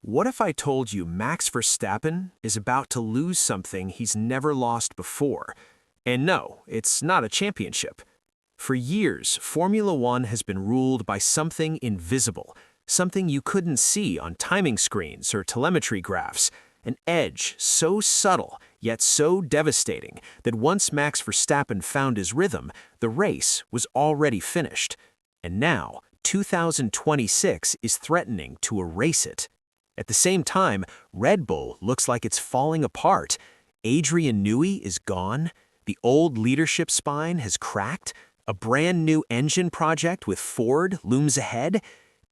What if I told you Max Verstappen is about to lose something he's never lost before? And no, it's not a championship. For years, Formula One has been ruled by something invisible, something you couldn't see on timing screens or telemetry graphs, an edge so subtle yet so devastating that once Max Verstappen found his rhythm, the race was already finished. And now, 2026 is threatening to erase it. At the same time, Red Bull looks like it's falling apart. Adrian Newey is gone. The old leadership spine has cracked. A brand new engine project with Ford looms ahead.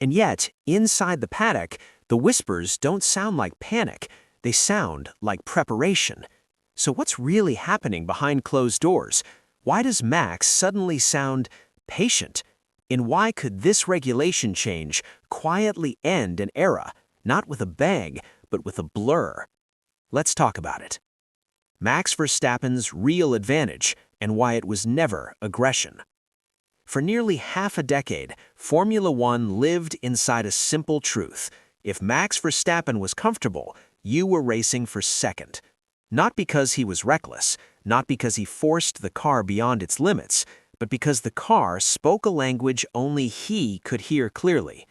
And yet, inside the paddock, the whispers don't sound like panic. They sound like preparation. So what's really happening behind closed doors? Why does Max suddenly sound patient? And why could this regulation change quietly end an era? Not with a bang, but with a blur. Let's talk about it. Max Verstappen's real advantage and why it was never aggression. For nearly half a decade, Formula One lived inside a simple truth. If Max Verstappen was comfortable, you were racing for second. Not because he was reckless, not because he forced the car beyond its limits, but because the car spoke a language only he could hear clearly.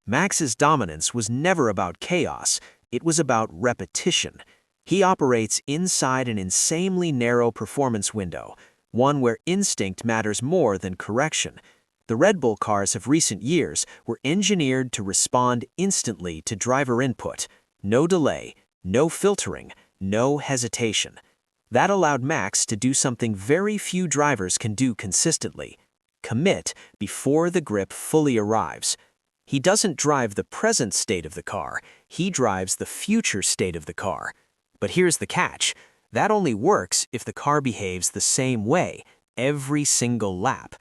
Max's dominance was never about chaos, it was about repetition. He operates inside an insanely narrow performance window, one where instinct matters more than correction. The Red Bull cars of recent years were engineered to respond instantly to driver input. No delay, no filtering, no hesitation. That allowed Max to do something very few drivers can do consistently: commit before the grip fully arrives. He doesn't drive the present state of the car, he drives the future state of the car. But here's the catch: that only works if the car behaves the same way every single lap.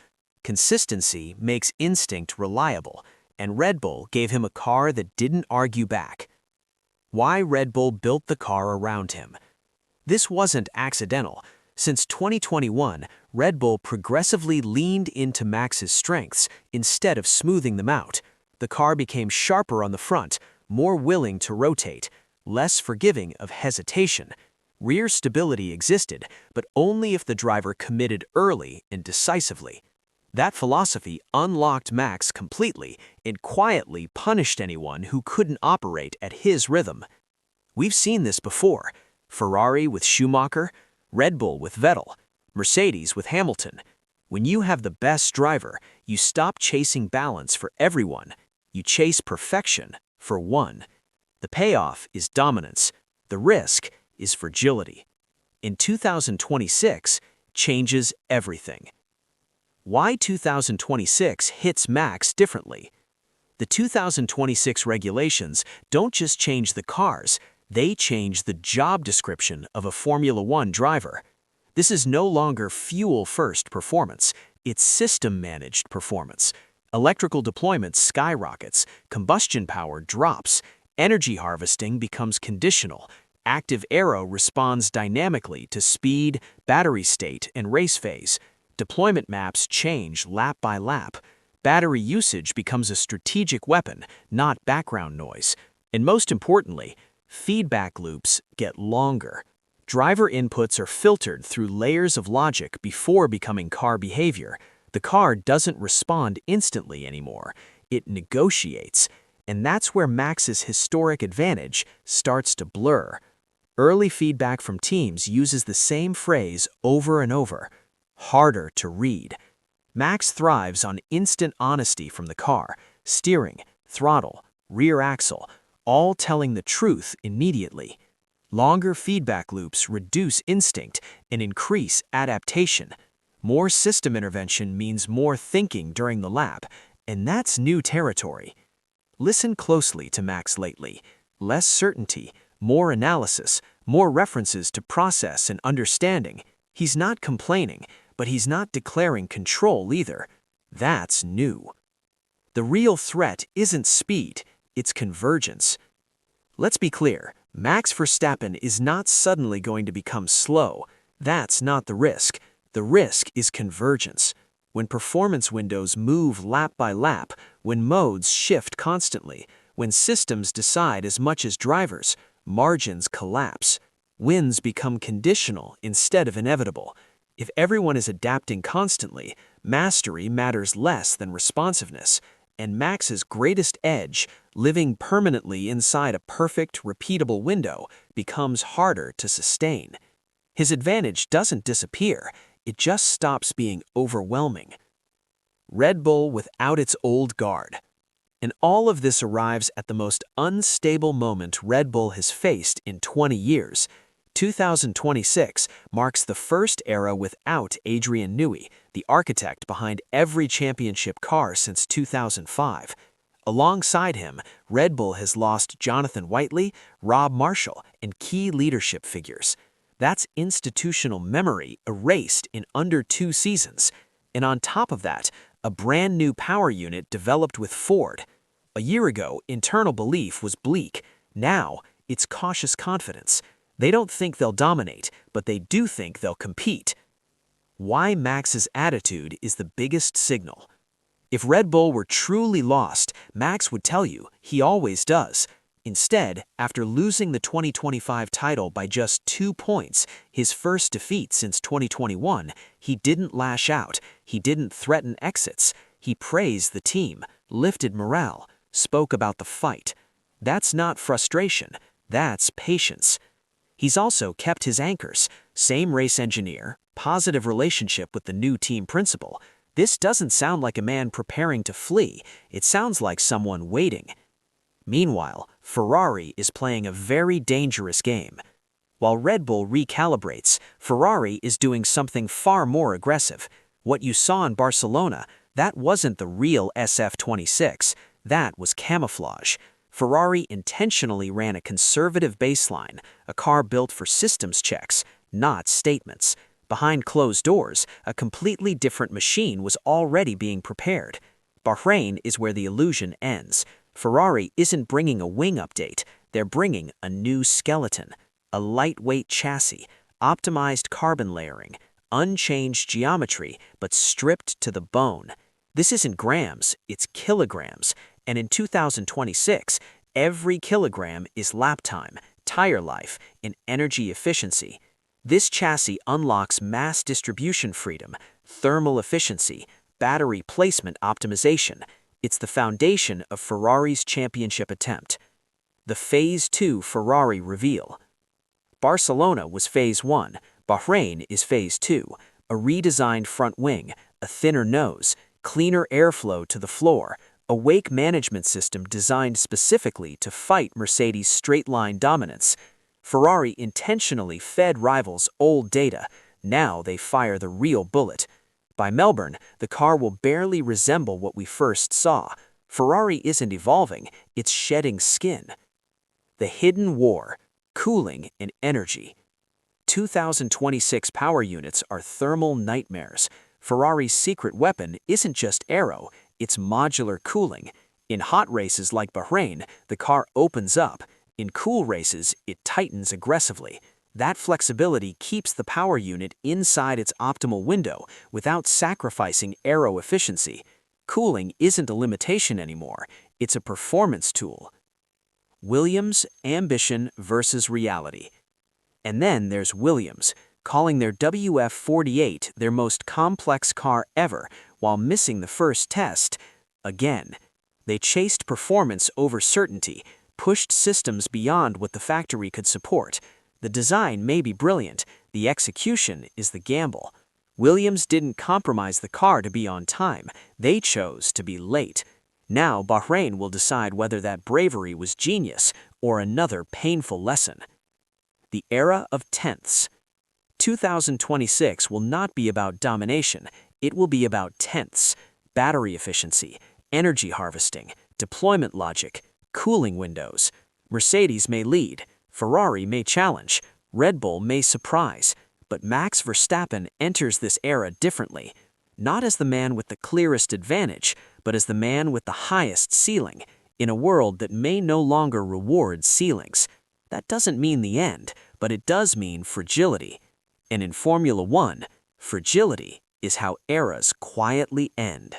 Consistency makes instinct reliable, and Red Bull gave him a car that didn't argue back. Why Red Bull built the car around him? This wasn't accidental. Since 2021, Red Bull progressively leaned into Max's strengths instead of smoothing them out. The car became sharper on the front, more willing to rotate, less forgiving of hesitation. Rear stability existed, but only if the driver committed early and decisively. That philosophy unlocked Max completely and quietly punished anyone who couldn't operate at his rhythm. We've seen this before: Ferrari with Schumacher, Red Bull with Vettel, Mercedes with Hamilton. When you have the best driver, you stop chasing balance for everyone. You chase perfection for one. The payoff is dominance. The risk is fragility. In 2026, changes everything. Why 2026 hits Max differently? The 2026 regulations don't just change the cars, they change the job description of a Formula One driver. This is no longer fuel-first performance, it's system-managed performance. Electrical deployment skyrockets, combustion power drops, energy harvesting becomes conditional, active aero responds dynamically to speed, battery state, and race phase. Deployment maps change lap by lap. Battery usage becomes a strategic weapon, not background noise. And most importantly, feedback loops get longer. Driver inputs are filtered through layers of logic before becoming car behavior. The car doesn't respond instantly anymore. It negotiates. And that's where Max's historic advantage starts to blur. Early feedback from teams uses the same phrase over and over: harder to read. Max thrives on instant honesty from the car: steering, throttle, rear axle, all telling the truth immediately. Longer feedback loops reduce instinct and increase adaptation. More system intervention means more thinking during the lap, and that's new territory. Listen closely to Max lately. Less certainty, more analysis, more references to process and understanding. He's not complaining, but he's not declaring control either. That's new. The real threat isn't speed, it's convergence. Let's be clear, Max Verstappen is not suddenly going to become slow. That's not the risk. The risk is convergence. When performance windows move lap by lap, when modes shift constantly, When systems decide as much as drivers, margins collapse. Wins become conditional instead of inevitable. If everyone is adapting constantly, mastery matters less than responsiveness, and Max's greatest edge, living permanently inside a perfect, repeatable window, becomes harder to sustain. His advantage doesn't disappear, it just stops being overwhelming. Red Bull without its old guard. And all of this arrives at the most unstable moment Red Bull has faced in 20 years. 2026 marks the first era without Adrian Newey, the architect behind every championship car since 2005. Alongside him, Red Bull has lost Jonathan Whiteley, Rob Marshall, and key leadership figures. That's institutional memory erased in under 2 seasons. And on top of that, a brand new power unit developed with Ford. A year ago, internal belief was bleak. Now, it's cautious confidence. They don't think they'll dominate, but they do think they'll compete. Why Max's attitude is the biggest signal. If Red Bull were truly lost, Max would tell you he always does. Instead, after losing the 2025 title by just 2 points, his first defeat since 2021, he didn't lash out, he didn't threaten exits. He praised the team, lifted morale, spoke about the fight. That's not frustration, that's patience. He's also kept his anchors, same race engineer, positive relationship with the new team principal. This doesn't sound like a man preparing to flee, it sounds like someone waiting. Meanwhile, Ferrari is playing a very dangerous game. While Red Bull recalibrates, Ferrari is doing something far more aggressive. What you saw in Barcelona, that wasn't the real SF26, that was camouflage. Ferrari intentionally ran a conservative baseline, a car built for systems checks, not statements. Behind closed doors, a completely different machine was already being prepared. Bahrain is where the illusion ends. Ferrari isn't bringing a wing update, they're bringing a new skeleton. A lightweight chassis, optimized carbon layering, unchanged geometry, but stripped to the bone. This isn't grams, it's kilograms. And in 2026, every kilogram is lap time, tire life, and energy efficiency. This chassis unlocks mass distribution freedom, thermal efficiency, battery placement optimization. It's the foundation of Ferrari's championship attempt. The Phase 2 Ferrari reveal. Barcelona was Phase 1, Bahrain is Phase 2, a redesigned front wing, a thinner nose, cleaner airflow to the floor, a wake management system designed specifically to fight Mercedes' straight-line dominance. Ferrari intentionally fed rivals old data. Now they fire the real bullet. By Melbourne, the car will barely resemble what we first saw. Ferrari isn't evolving, it's shedding skin. The hidden war, cooling and energy. 2026 power units are thermal nightmares. Ferrari's secret weapon isn't just aero, it's modular cooling. In hot races like Bahrain, the car opens up. In cool races, it tightens aggressively. That flexibility keeps the power unit inside its optimal window without sacrificing aero efficiency. Cooling isn't a limitation anymore, it's a performance tool. Williams' ambition versus reality. And then there's Williams, calling their WF-48 their most complex car ever while missing the first test. Again, they chased performance over certainty, pushed systems beyond what the factory could support. The design may be brilliant, the execution is the gamble. Williams didn't compromise the car to be on time, they chose to be late. Now Bahrain will decide whether that bravery was genius or another painful lesson. The era of tenths. 2026 will not be about domination, it will be about tenths, battery efficiency, energy harvesting, deployment logic, cooling windows. Mercedes may lead, Ferrari may challenge, Red Bull may surprise, but Max Verstappen enters this era differently, not as the man with the clearest advantage, but as the man with the highest ceiling, in a world that may no longer reward ceilings. That doesn't mean the end, but it does mean fragility. And in Formula One, fragility is how eras quietly end.